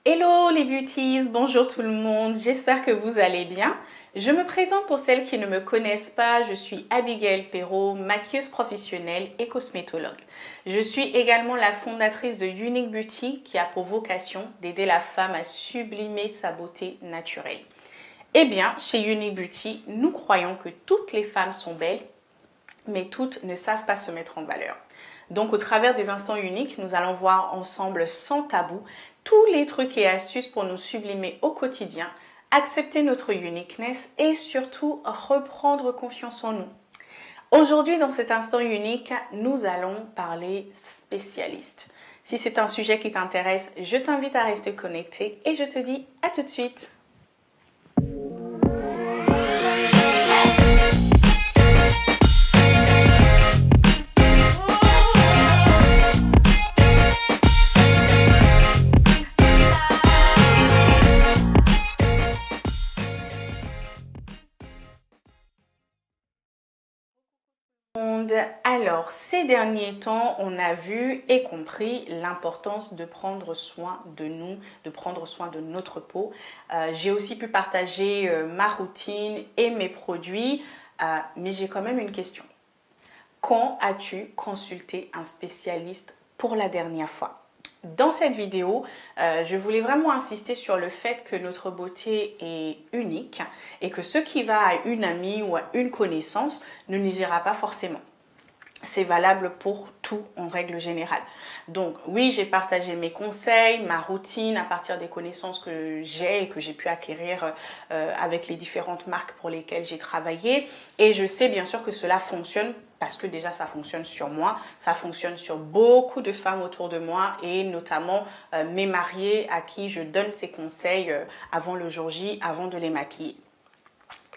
Hello les beauties, bonjour tout le monde, j'espère que vous allez bien. Je me présente pour celles qui ne me connaissent pas, je suis Abigail Perrault, maquilleuse professionnelle et cosmétologue. Je suis également la fondatrice de Unique Beauty qui a pour vocation d'aider la femme à sublimer sa beauté naturelle. Eh bien, chez Unique Beauty, nous croyons que toutes les femmes sont belles, mais toutes ne savent pas se mettre en valeur. Donc au travers des instants uniques, nous allons voir ensemble sans tabou tous les trucs et astuces pour nous sublimer au quotidien, accepter notre uniqueness et surtout reprendre confiance en nous. Aujourd'hui, dans cet instant unique, nous allons parler spécialiste. Si c'est un sujet qui t'intéresse, je t'invite à rester connecté et je te dis à tout de suite. Alors, ces derniers temps, on a vu et compris l'importance de prendre soin de nous, de prendre soin de notre peau. J'ai aussi pu partager ma routine et mes produits, mais j'ai quand même une question. Quand as-tu consulté un spécialiste pour la dernière fois ? Dans cette vidéo, je voulais vraiment insister sur le fait que notre beauté est unique et que ce qui va à une amie ou à une connaissance ne nous ira pas forcément. C'est valable pour tout en règle générale. Donc oui, j'ai partagé mes conseils, ma routine à partir des connaissances que j'ai et que j'ai pu acquérir avec les différentes marques pour lesquelles j'ai travaillé. Et je sais bien sûr que cela fonctionne parce que déjà ça fonctionne sur moi, ça fonctionne sur beaucoup de femmes autour de moi et notamment mes mariées à qui je donne ces conseils avant le jour J, avant de les maquiller.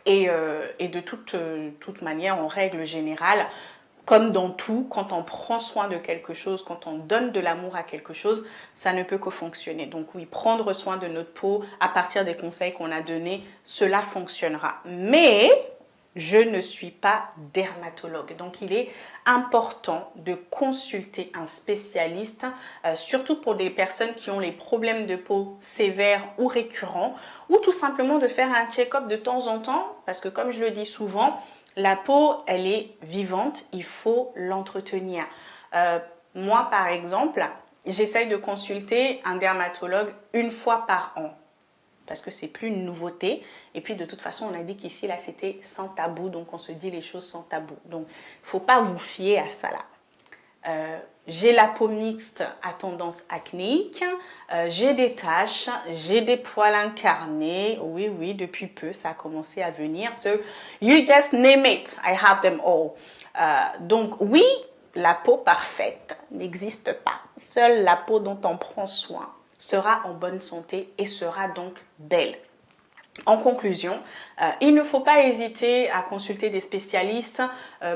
Et de toute manière, en règle générale, comme dans tout, quand on prend soin de quelque chose, quand on donne de l'amour à quelque chose, ça ne peut que fonctionner. Donc oui, prendre soin de notre peau à partir des conseils qu'on a donnés, cela fonctionnera. Mais je ne suis pas dermatologue. Donc il est important de consulter un spécialiste, surtout pour des personnes qui ont les problèmes de peau sévères ou récurrents, ou tout simplement de faire un check-up de temps en temps, parce que comme je le dis souvent, la peau, elle est vivante, il faut l'entretenir. Moi, par exemple, j'essaye de consulter un dermatologue une fois par an parce que c'est plus une nouveauté. Et puis, de toute façon, on a dit qu'ici, là, c'était sans tabou. Donc, on se dit les choses sans tabou. Donc, il ne faut pas vous fier à ça, là. J'ai la peau mixte à tendance acnéique, j'ai des taches, j'ai des poils incarnés. Oui, oui, depuis peu, ça a commencé à venir. So, you just name it, I have them all. Donc, oui, la peau parfaite n'existe pas. Seule la peau dont on prend soin sera en bonne santé et sera donc belle. En conclusion, il ne faut pas hésiter à consulter des spécialistes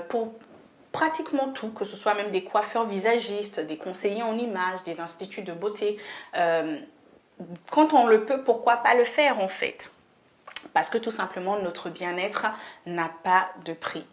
pour pratiquement tout, que ce soit même des coiffeurs visagistes, des conseillers en images, des instituts de beauté. Quand on le peut, pourquoi pas le faire en fait? Parce que tout simplement, notre bien-être n'a pas de prix.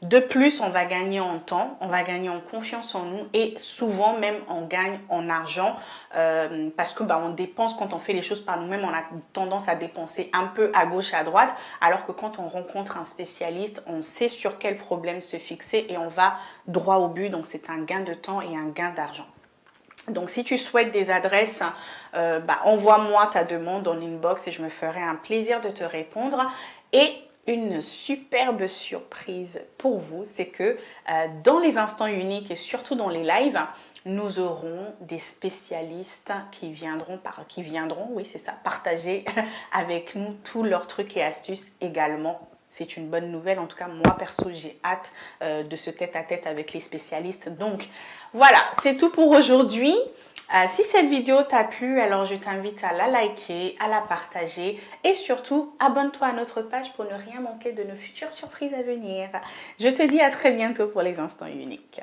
De plus, on va gagner en temps, on va gagner en confiance en nous et souvent même on gagne en argent parce que on dépense quand on fait les choses par nous-mêmes, on a tendance à dépenser un peu à gauche, à droite, alors que quand on rencontre un spécialiste, on sait sur quel problème se fixer et on va droit au but. Donc c'est un gain de temps et un gain d'argent. Donc si tu souhaites des adresses, envoie-moi ta demande en inbox et je me ferai un plaisir de te répondre. Et une superbe surprise pour vous, c'est que dans les instants uniques et surtout dans les lives, nous aurons des spécialistes qui viendront, oui c'est ça, partager avec nous tous leurs trucs et astuces également. C'est une bonne nouvelle, en tout cas moi perso j'ai hâte de ce tête-à-tête avec les spécialistes. Donc voilà, c'est tout pour aujourd'hui. Si cette vidéo t'a plu, alors je t'invite à la liker, à la partager et surtout abonne-toi à notre page pour ne rien manquer de nos futures surprises à venir. Je te dis à très bientôt pour les instants uniques.